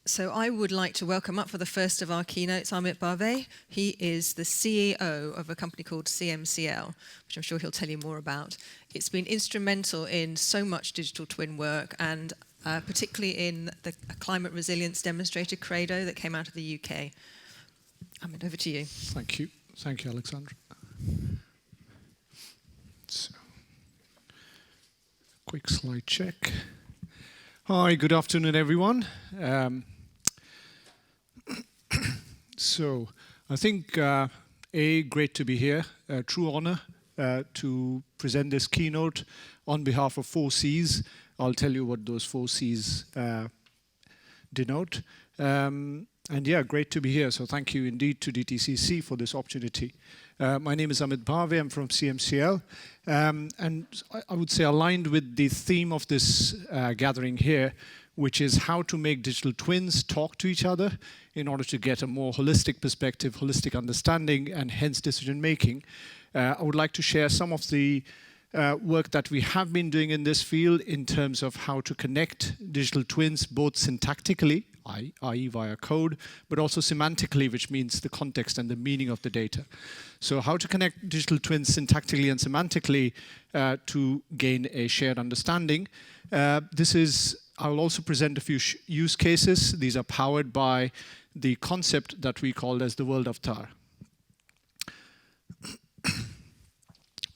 So I would like to welcome up for the first of our keynotes Amit Bhave. He is the CEO of a company called CMCL, which I'm sure he'll tell you more about. It's been instrumental in so much digital twin work, and particularly in the climate resilience demonstrator Credo that came out of the UK. Amit, over to you. Thank you. Thank you, Alexandra. So, quick slide check. Hi, good afternoon, everyone. So, I think, great to be here. True honor to present this keynote on behalf of 4 Cs. I'll tell you what those 4 Cs denote. And yeah, great to be here. So thank you indeed to DTCC for this opportunity. My name is Amit Bhave. I'm from CMCL. And I would say aligned with the theme of this gathering here, which is how to make digital twins talk to each other in order to get a more holistic perspective, holistic understanding, and hence decision making. I would like to share some of the work that we have been doing in this field in terms of how to connect digital twins, both syntactically, i.e. via code, but also semantically, which means the context and the meaning of the data. So how to connect digital twins syntactically and semantically to gain a shared understanding. I will also present a few use cases. These are powered by the concept that we call as the world of tar.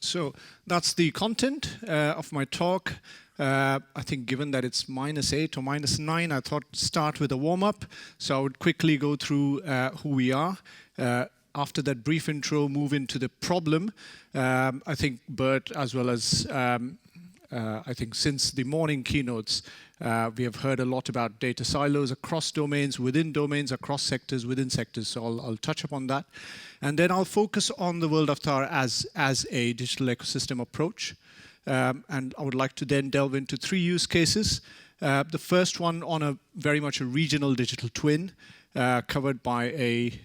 So that's the content of my talk. I think given that it's -8 or -9, I thought start with a warm-up. So I would quickly go through who we are. After that brief intro, move into the problem. I think Bert, as well as I think since the morning keynotes, we have heard a lot about data silos across domains, within domains, across sectors, within sectors. So I'll touch upon that. And then I'll focus on the world of tar as a digital ecosystem approach. And I would like to then delve into 3 use cases. The first one on a very much a regional digital twin, covered by a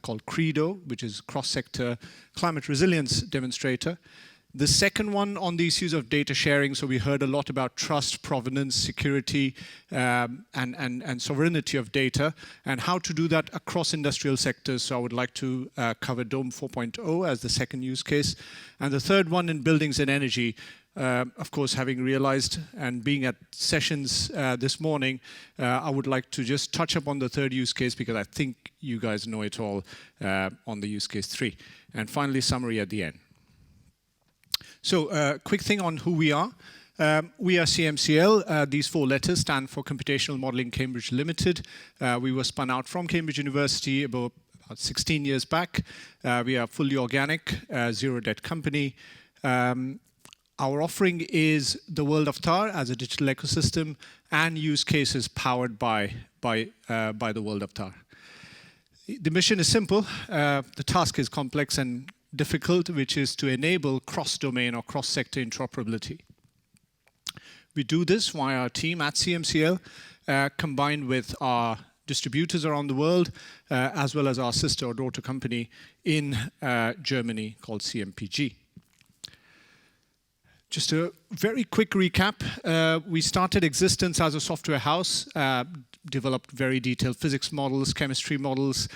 called Credo, which is cross-sector climate resilience demonstrator. The second one on the issues of data sharing. So we heard a lot about trust, provenance, security, and sovereignty of data, and how to do that across industrial sectors. So I would like to cover DOME 4.0 as the second use case. And the third one in buildings and energy. Of course, having realized and being at sessions this morning, I would like to just touch upon the third use case because I think you guys know it all on the use case 3. And finally, summary at the end. So, quick thing on who we are. We are CMCL. These 4 letters stand for Computational Modeling Cambridge Limited. We were spun out from Cambridge University about 16 years back. We are fully organic, zero-debt company. Our offering is the world of tar as a digital ecosystem and use cases powered by the world of tar. The mission is simple. The task is complex and difficult, which is to enable cross-domain or cross-sector interoperability. We do this via our team at CMCL, combined with our distributors around the world, as well as our sister or daughter company in Germany called CMPG. Just a very quick recap. We started existence as a software house, developed very detailed physics models, chemistry models,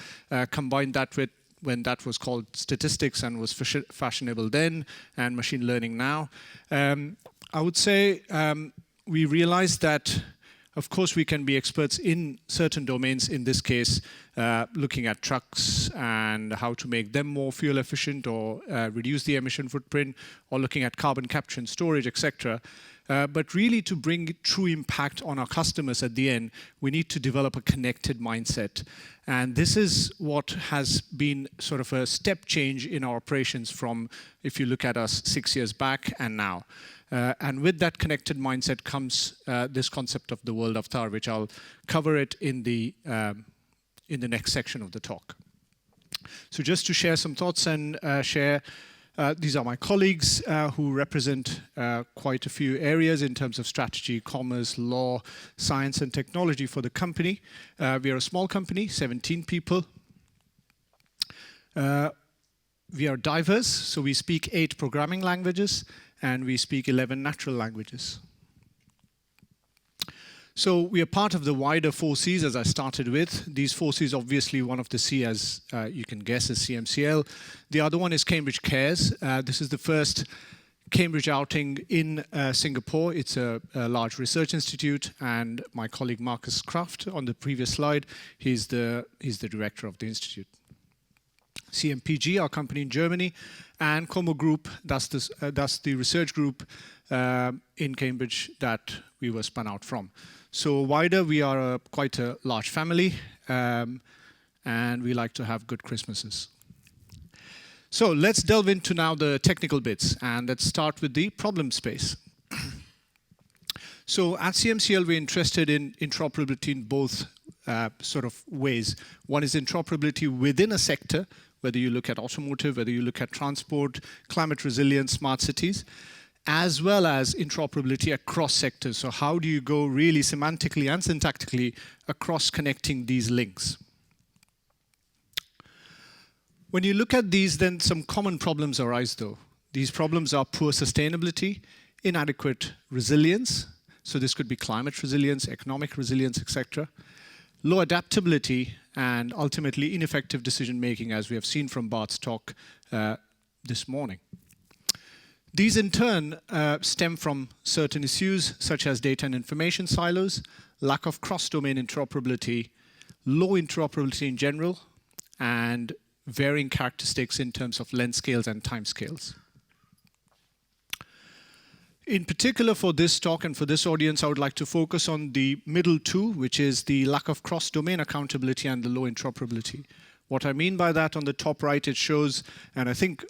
combined that with when that was called statistics and was fashionable then, and machine learning now. I would say we realized that, of course, we can be experts in certain domains, in this case, looking at trucks and how to make them more fuel efficient or reduce the emission footprint, or looking at carbon capture and storage, etc. But really to bring true impact on our customers at the end, we need to develop a connected mindset. And this is what has been sort of a step change in our operations from, if you look at us 6 years back and now. And with that connected mindset comes this concept of the world of tar, which I'll cover it in the next section of the talk. So just to share some thoughts and share, these are my colleagues who represent quite a few areas in terms of strategy, commerce, law, science, and technology for the company. We are a small company, 17 people. We are diverse, so we speak 8 programming languages, and we speak 11 natural languages. So we are part of the wider 4Cs, as I started with. These 4Cs, obviously, one of the C, as you can guess, is CMCL. The other one is Cambridge Cares. This is the first Cambridge outing in Singapore. It's a large research institute, and my colleague Marcus Kraft, on the previous slide, he's the director of the institute. CMPG, our company in Germany, and Como Group, that's the research group in Cambridge that we were spun out from. So wider, we are quite a large family, and we like to have good Christmases. So let's delve into now the technical bits, and let's start with the problem space. So at CMCL, we're interested in interoperability in both sort of ways. One is interoperability within a sector, whether you look at automotive, whether you look at transport, climate resilience, smart cities, as well as interoperability across sectors. So how do you go really semantically and syntactically across connecting these links? When you look at these, then some common problems arise, though. These problems are poor sustainability, inadequate resilience, so this could be climate resilience, economic resilience, etc. Low adaptability, and ultimately ineffective decision-making, as we have seen from Bart's talk this morning. These, in turn, stem from certain issues, such as data and information silos, lack of cross-domain interoperability, low interoperability in general, and varying characteristics in terms of length scales and time scales. In particular, for this talk and for this audience, I would like to focus on the middle two, which is the lack of cross-domain accountability and the low interoperability. What I mean by that, on the top right, it shows, and I think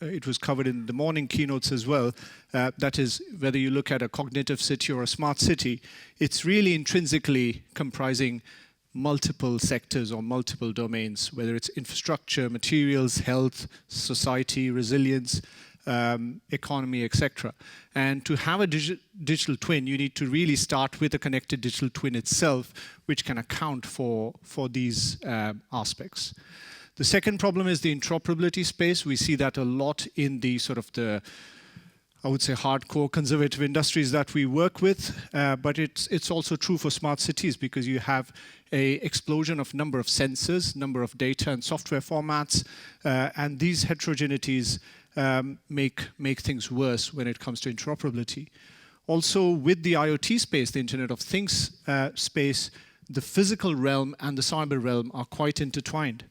it was covered in the morning keynotes as well, that is, whether you look at a cognitive city or a smart city, it's really intrinsically comprising multiple sectors or multiple domains, whether it's infrastructure, materials, health, society, resilience, economy, etc. And to have a digital twin, you need to really start with a connected digital twin itself, which can account for these aspects. The second problem is the interoperability space. We see that a lot in the sort of the, I would say, hardcore conservative industries that we work with, but it's also true for smart cities, because you have an explosion of number of sensors, number of data and software formats, and these heterogeneities make things worse when it comes to interoperability. Also, with the IoT space, the Internet of Things space, the physical realm and the cyber realm are quite intertwined,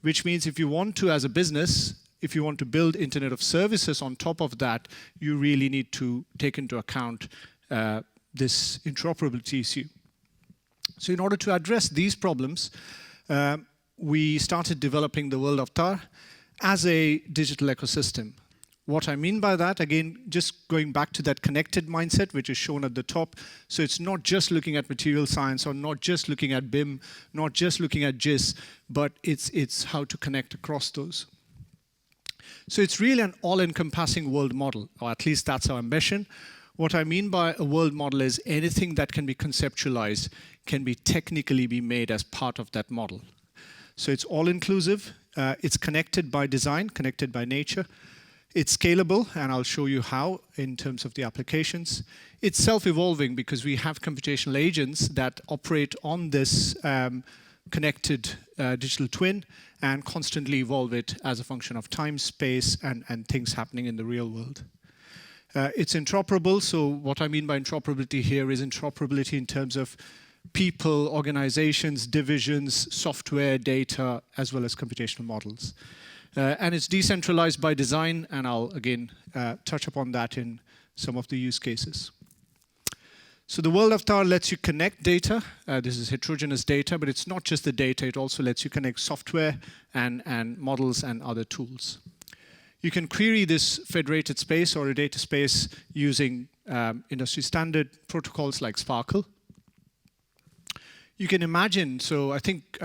which means if you want to, as a business, if you want to build Internet of Services on top of that, you really need to take into account this interoperability issue. So in order to address these problems, we started developing the world of TAR as a digital ecosystem. What I mean by that, again, just going back to that connected mindset, which is shown at the top. So it's not just looking at material science, or not just looking at BIM, not just looking at GIS, but it's how to connect across those. So it's really an all-encompassing world model, or at least that's our ambition. What I mean by a world model is anything that can be conceptualized can be technically be made as part of that model. So it's all-inclusive, it's connected by design, connected by nature. It's scalable, and I'll show you how in terms of the applications. It's self-evolving, because we have computational agents that operate on this connected digital twin and constantly evolve it as a function of time, space, and things happening in the real world. It's interoperable, so what I mean by interoperability here is interoperability in terms of people, organizations, divisions, software, data, as well as computational models. And it's decentralized by design, and I'll again touch upon that in some of the use cases. So the world of TAR lets you connect data. This is heterogeneous data, but it's not just the data, it also lets you connect software and models and other tools. You can query this federated space or a data space using industry standard protocols like Sparkle. You can imagine, so I think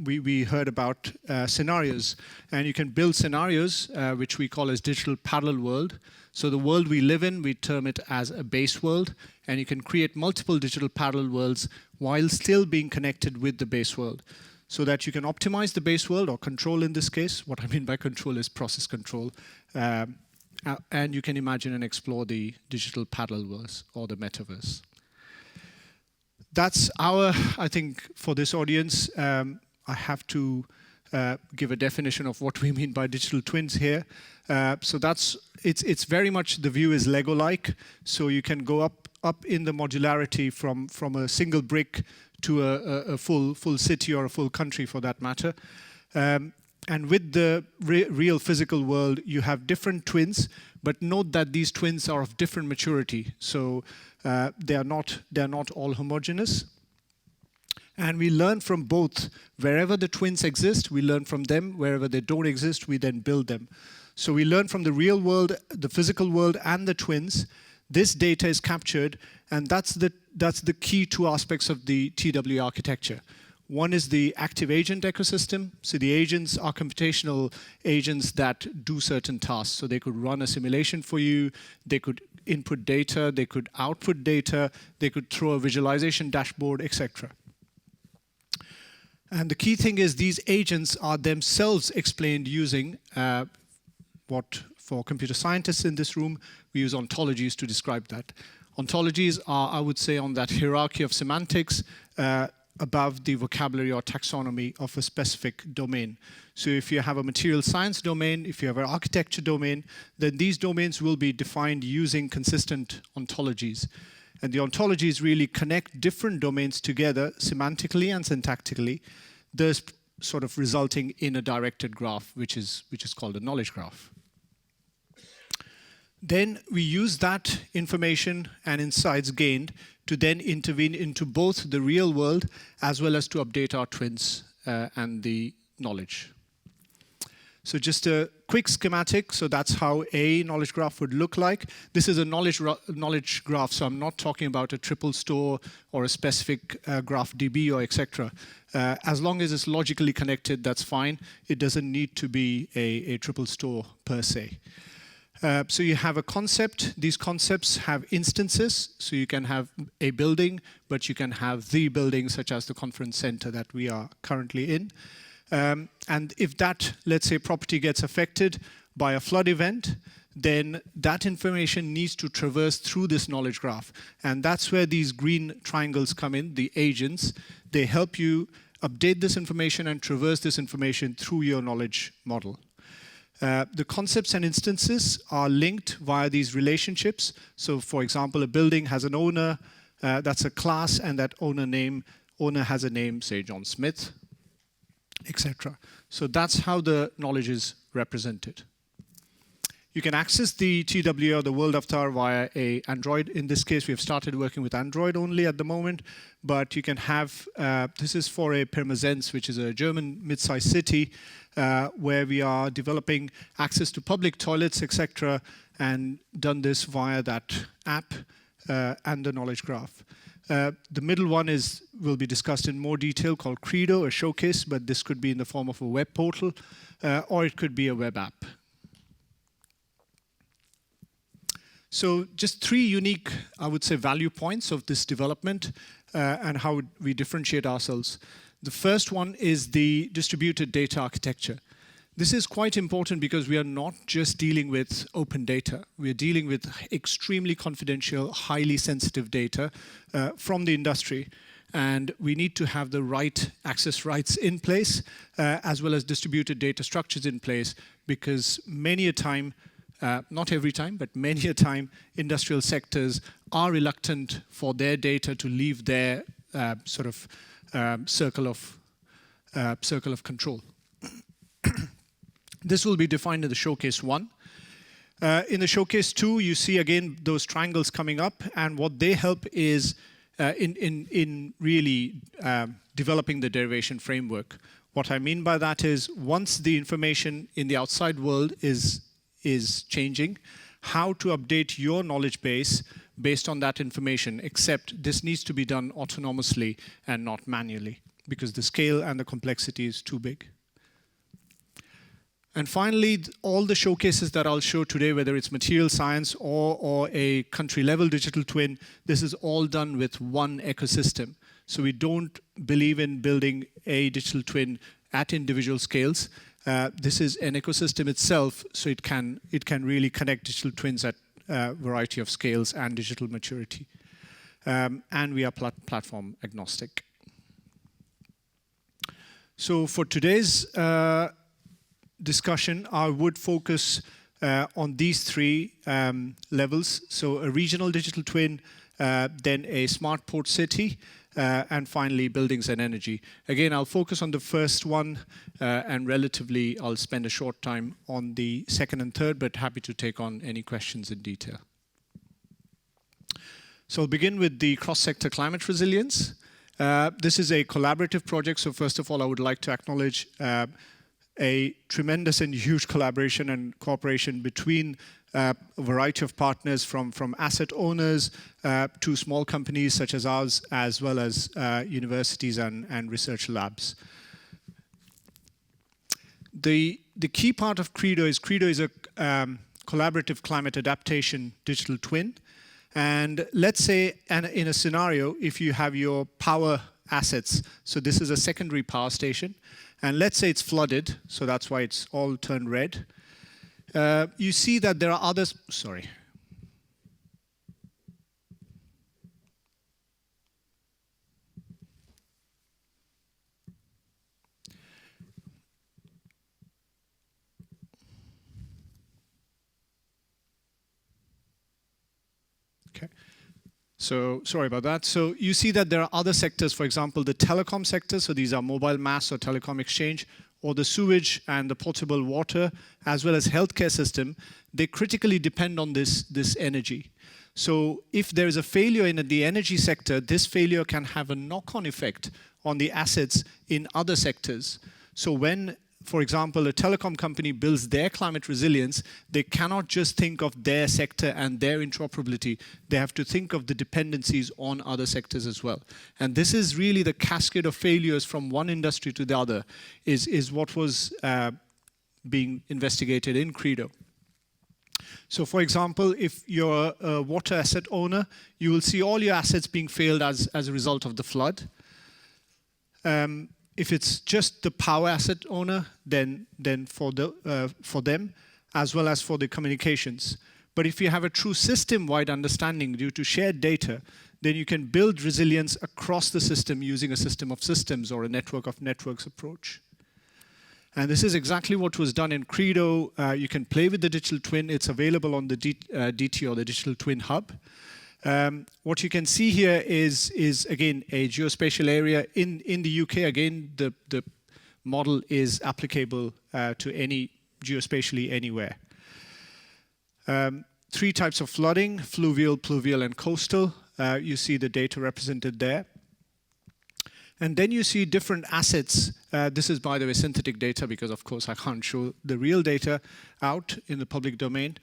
we heard about scenarios, and you can build scenarios which we call as digital parallel world. So the world we live in, we term it as a base world, and you can create multiple digital parallel worlds while still being connected with the base world, so that you can optimize the base world, or control in this case. What I mean by control is process control. And you can imagine and explore the digital parallel verse or the metaverse. that's our, I think, for this audience, I have to give a definition of what we mean by digital twins here. So it's very much, the view is Lego-like, so you can go up in the modularity from a single brick to a full city or a full country for that matter. And with the real physical world, you have different twins, but note that these twins are of different maturity. So they are not all homogeneous. And we learn from both. Wherever the twins exist, we learn from them. Wherever they don't exist, we then build them. So we learn from the real world, the physical world, and the twins. This data is captured, and that's the key two aspects of the TW architecture. One is the active agent ecosystem. So the agents are computational agents that do certain tasks. So they could run a simulation for you, they could input data, they could output data, they could throw a visualization dashboard, etc. And the key thing is these agents are themselves explained using what, for computer scientists in this room, we use ontologies to describe that. Ontologies are, I would say, on that hierarchy of semantics, above the vocabulary or taxonomy of a specific domain. So if you have a material science domain, if you have an architecture domain, then these domains will be defined using consistent ontologies. And the ontologies really connect different domains together semantically and syntactically, thus sort of resulting in a directed graph, which is called a knowledge graph. Then we use that information and insights gained to then intervene into both the real world as well as to update our twins and the knowledge. So just a quick schematic. So that's how a knowledge graph would look like. This is a knowledge graph, so I'm not talking about a triple store or a specific graph DB or etc. As long as it's logically connected, that's fine. It doesn't need to be a triple store per se. So you have a concept. These concepts have instances. So you can have a building, but you can have the building, such as the conference center that we are currently in. And if that, let's say, property gets affected by a flood event, then that information needs to traverse through this knowledge graph. And that's where these green triangles come in, the agents. They help you update this information and traverse this information through your knowledge model. The concepts and instances are linked via these relationships. So for example, a building has an owner, that's a class, and that owner has a name, say John Smith, etc. So that's how the knowledge is represented. You can access the TW or the World Avatar via a Android. In this case, we have started working with Android only at the moment, but you can have, this is for a Pirmasens, which is a German mid-sized city, where we are developing access to public toilets, etc., and done this via that app and the knowledge graph. The middle one will be discussed in more detail, called Credo, a showcase, but this could be in the form of a web portal, or it could be a web app. So just three unique, I would say, value points of this development and how we differentiate ourselves. The first one is the distributed data architecture. This is quite important because we are not just dealing with open data. We are dealing with extremely confidential, highly sensitive data from the industry. And we need to have the right access rights in place, as well as distributed data structures in place, because many a time, not every time, but many a time, industrial sectors are reluctant for their data to leave their sort of circle of control. This will be defined in the Showcase 1. In the Showcase 2, you see again those triangles coming up, and what they help is in really developing the derivation framework. What I mean by that is once the information in the outside world is changing, how to update your knowledge base based on that information, except this needs to be done autonomously and not manually, because the scale and the complexity is too big. And finally, all the showcases that I'll show today, whether it's material science or a country-level digital twin, this is all done with one ecosystem. So we don't believe in building a digital twin at individual scales. This is an ecosystem itself, so it can really connect digital twins at a variety of scales and digital maturity. and we are platform agnostic. So for today's discussion, I would focus on these three levels. So a regional digital twin, then a smart port city, and finally buildings and energy. Again, I'll focus on the first one, and relatively I'll spend a short time on the second and third, but happy to take on any questions in detail. So I'll begin with the cross-sector climate resilience. This is a collaborative project, so first of all, I would like to acknowledge a tremendous and huge collaboration and cooperation between a variety of partners from asset owners to small companies such as ours, as well as universities and research labs. The key part of Credo is a collaborative climate adaptation digital twin. And let's say in a scenario, if you have your power assets, so this is a secondary power station, and let's say it's flooded, so that's why it's all turned red. You see that there are others, sorry. Okay. So sorry about that. So you see that there are other sectors, for example, the telecom sector, so these are mobile mass or telecom exchange, or the sewage and the potable water, as well as healthcare system. They critically depend on this energy. So if there is a failure in the energy sector, this failure can have a knock-on effect on the assets in other sectors. So when, for example, a telecom company builds their climate resilience, they cannot just think of their sector and their interoperability. They have to think of the dependencies on other sectors as well. And this is really the cascade of failures from one industry to the other, is what was being investigated in Credo. So for example, if you're a water asset owner, you will see all your assets being failed as a result of the flood. If it's just the power asset owner, then for them, as well as for the communications. But if you have a true system-wide understanding due to shared data, then you can build resilience across the system using a system of systems or a network of networks approach. And this is exactly what was done in Credo. You can play with the digital twin. It's available on the DT or the Digital Twin Hub. What you can see here is again a geospatial area in the UK. Again, the model is applicable to any geospatially anywhere. Three types of flooding: fluvial, pluvial, and coastal. You see the data represented there. And then you see different assets. This is, by the way, synthetic data, because of course I can't show the real data out in the public domain.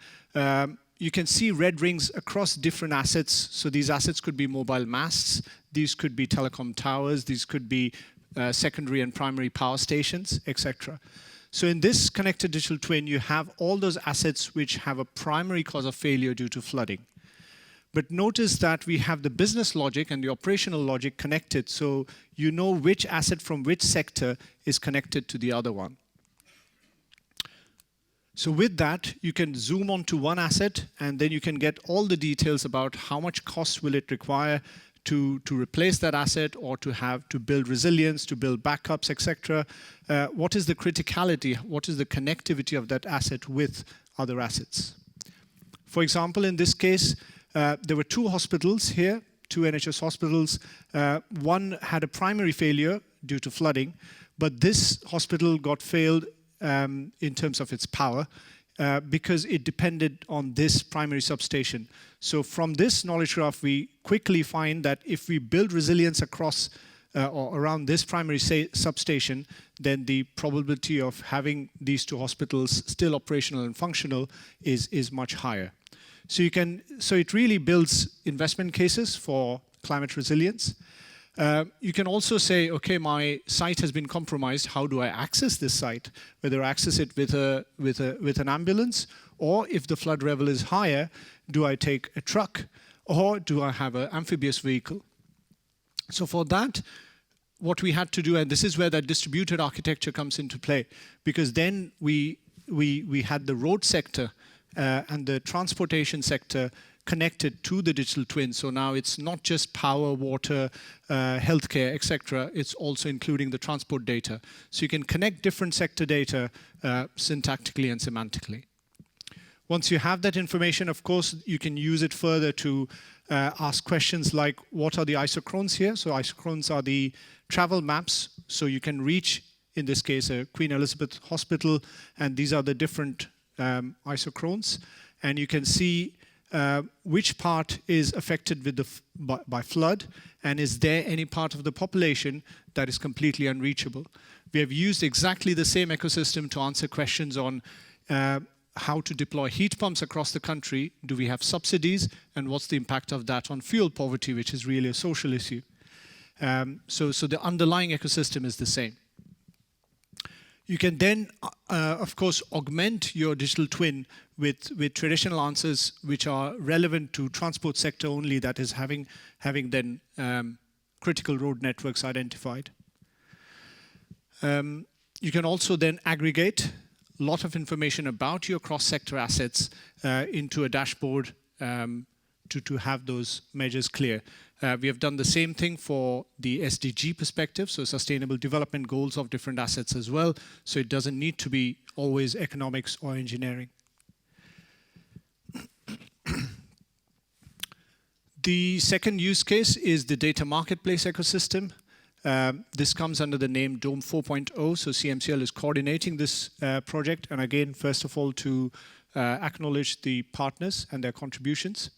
You can see red rings across different assets. So these assets could be mobile masts, these could be telecom towers, these could be secondary and primary power stations, etc. So in this connected digital twin, you have all those assets which have a primary cause of failure due to flooding. But notice that we have the business logic and the operational logic connected, so you know which asset from which sector is connected to the other one. So with that, you can zoom onto one asset, and then you can get all the details about how much cost will it require to replace that asset, or to build resilience, to build backups, etc. What is the criticality? What is the connectivity of that asset with other assets? For example, in this case, there were two hospitals here, two NHS hospitals. One had a primary failure due to flooding, but this hospital got failed in terms of its power because it depended on this primary substation. So from this knowledge graph, we quickly find that if we build resilience across or around this primary substation, then the probability of having these two hospitals still operational and functional is much higher. So it really builds investment cases for climate resilience. You can also say, okay, my site has been compromised. How do I access this site? Whether I access it with an ambulance, or if the flood level is higher, do I take a truck, or do I have an amphibious vehicle? So for that, what we had to do, and this is where that distributed architecture comes into play, because then we had the road sector and the transportation sector connected to the digital twin. So now it's not just power, water, healthcare, etc. It's also including the transport data. So you can connect different sector data syntactically and semantically. Once you have that information, of course, you can use it further to ask questions like, what are the isochrones here? So isochrones are the travel maps. So you can reach, in this case, a Queen Elizabeth Hospital, and these are the different isochrones. And you can see which part is affected with by flood, and is there any part of the population that is completely unreachable. We have used exactly the same ecosystem to answer questions on how to deploy heat pumps across the country. Do we have subsidies, and what's the impact of that on fuel poverty, which is really a social issue. So the underlying ecosystem is the same. You can then, of course, augment your digital twin with traditional answers which are relevant to transport sector only, that is having then critical road networks identified. You can also then aggregate a lot of information about your cross-sector assets into a dashboard to have those measures clear. We have done the same thing for the SDG perspective, so Sustainable Development Goals of different assets as well, so it doesn't need to be always economics or engineering. The second use case is the data marketplace ecosystem. This comes under the name DOME 4.0, so CMCL is coordinating this project, and again, first of all, to acknowledge the partners and their contributions.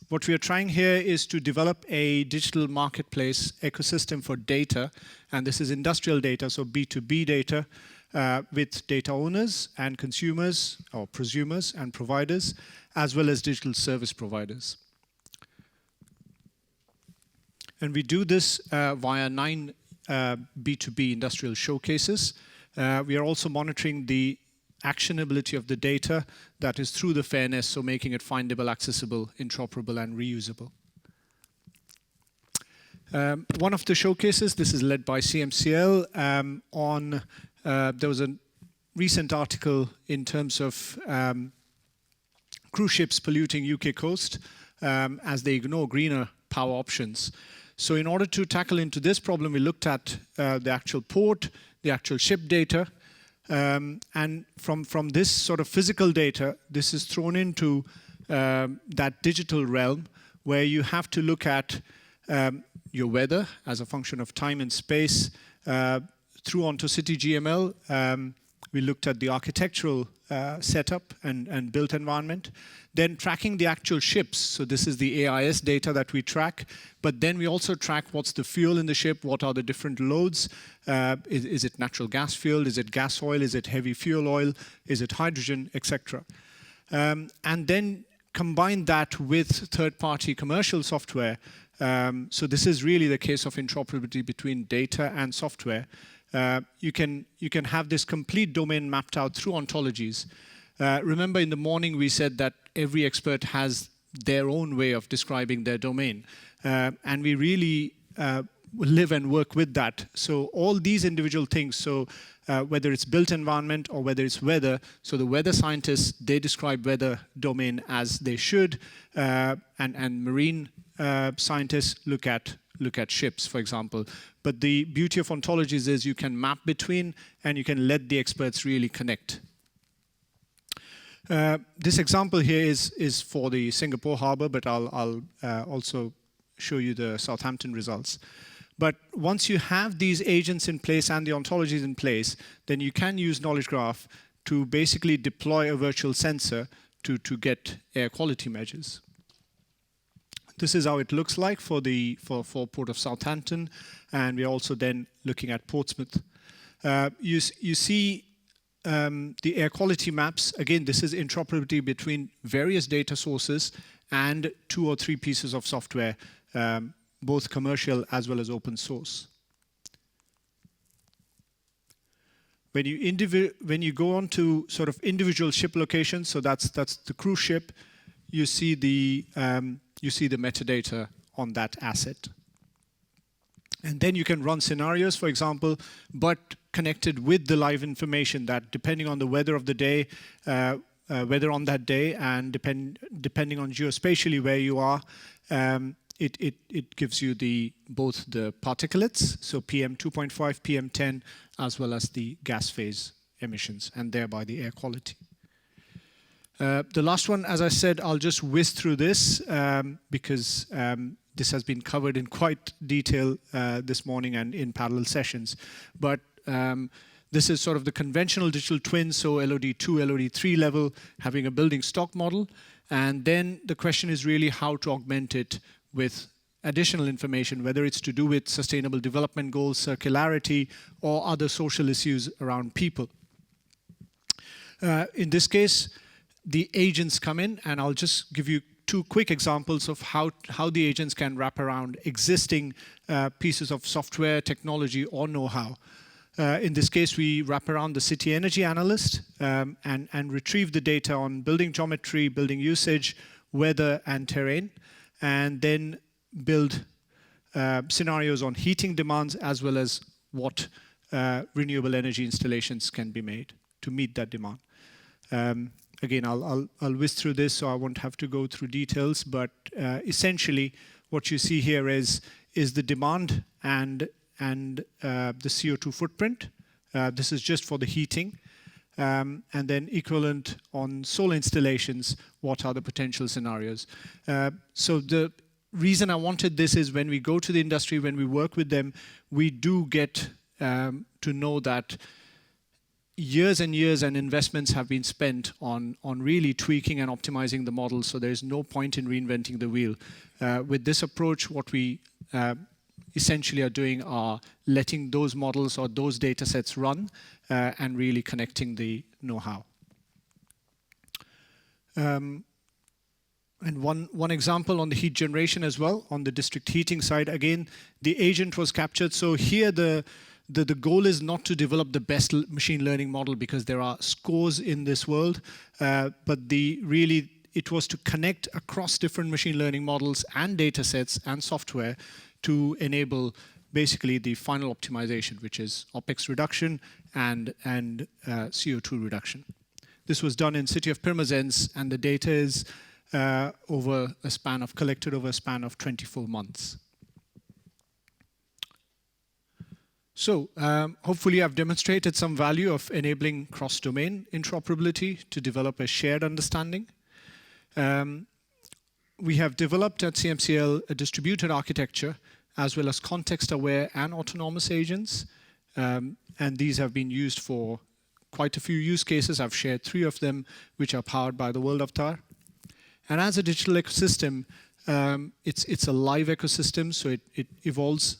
What we are trying here is to develop a digital marketplace ecosystem for data, and this is industrial data, so B2B data, with data owners and consumers, or prosumers and providers, as well as digital service providers. And we do this via 9 B2B industrial showcases. We are also monitoring the actionability of the data that is through the fairness, so making it findable, accessible, interoperable, and reusable. One of the showcases, this is led by CMCL, there was a recent article in terms of cruise ships polluting UK coast as they ignore greener power options. So in order to tackle into this problem, we looked at the actual port, the actual ship data, and from this sort of physical data, this is thrown into that digital realm where you have to look at your weather as a function of time and space through onto CityGML. We looked at the architectural setup and built environment. Then tracking the actual ships. So this is the AIS data that we track. But then we also track what's the fuel in the ship, what are the different loads. Is it natural gas fuel? Is it gas oil? Is it heavy fuel oil? Is it hydrogen, etc. And then combine that with third-party commercial software. So this is really the case of interoperability between data and software. You can have this complete domain mapped out through ontologies. Remember in the morning we said that every expert has their own way of describing their domain. And we really live and work with that. So all these individual things, so whether it's built environment or whether it's weather, so the weather scientists, they describe weather domain as they should, and marine scientists look at ships, for example. But the beauty of ontologies is you can map between and you can let the experts really connect. This example here is for the Singapore harbor, but I'll also show you the Southampton results. But once you have these agents in place and the ontologies in place, then you can use Knowledge Graph to basically deploy a virtual sensor to get air quality measures. This is how it looks like for Port of Southampton, and we're also then looking at Portsmouth. You see the air quality maps. Again, this is interoperability between various data sources and 2 or 3 pieces of software, both commercial as well as open source. When you go on to sort of individual ship locations, so that's the cruise ship, you see the metadata on that asset. And then you can run scenarios, for example, but connected with the live information that, depending on the weather of the day, weather on that day, and depending on geospatially where you are, it gives you both the particulates, so PM 2.5, PM 10, as well as the gas phase emissions, and thereby the air quality. The last one, as I said, I'll just whiz through this because this has been covered in quite detail this morning and in parallel sessions. But this is sort of the conventional digital twin, so LOD2, LOD3 level, having a building stock model. And then the question is really how to augment it with additional information, whether it's to do with sustainable development goals, circularity, or other social issues around people. In this case, the agents come in, and I'll just give you two quick examples of how the agents can wrap around existing pieces of software, technology, or know-how. In this case, we wrap around the city energy analyst and retrieve the data on building geometry, building usage, weather, and terrain, and then build scenarios on heating demands as well as what renewable energy installations can be made to meet that demand. Again, I'll whiz through this, so I won't have to go through details. But essentially, what you see here is the demand and the CO2 footprint. This is just for the heating, and then equivalent on solar installations. What are the potential scenarios? So the reason I wanted this is when we go to the industry, when we work with them, we do get to know that years and years and investments have been spent on really tweaking and optimizing the model, so there's no point in reinventing the wheel. With this approach, what we essentially are doing are letting those models or those data sets run and really connecting the know-how. And one example on the heat generation as well, on the district heating side, again, the agent was captured. So here the goal is not to develop the best machine learning model because there are scores in this world, but it was to connect across different machine learning models and data sets and software to enable basically the final optimization, which is OPEX reduction and CO2 reduction. This was done in city of Pirmasens, and the data is collected over a span of 24 months. So hopefully I've demonstrated some value of enabling cross-domain interoperability to develop a shared understanding. We have developed at CMCL a distributed architecture as well as context-aware and autonomous agents. And these have been used for quite a few use cases. I've shared 3 of them, which are powered by the World of Tar. And as a digital ecosystem, it's a live ecosystem, so it evolves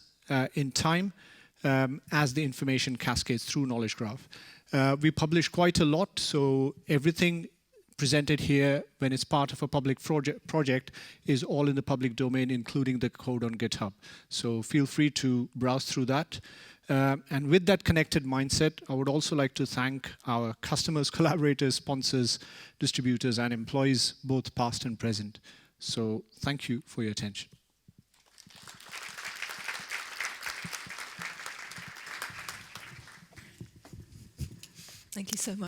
in time as the information cascades through Knowledge Graph. We publish quite a lot, so everything presented here when it's part of a public project is all in the public domain, including the code on GitHub. So feel free to browse through that. And with that connected mindset, I would also like to thank our customers, collaborators, sponsors, distributors, and employees, both past and present. So thank you for your attention. Thank you so much.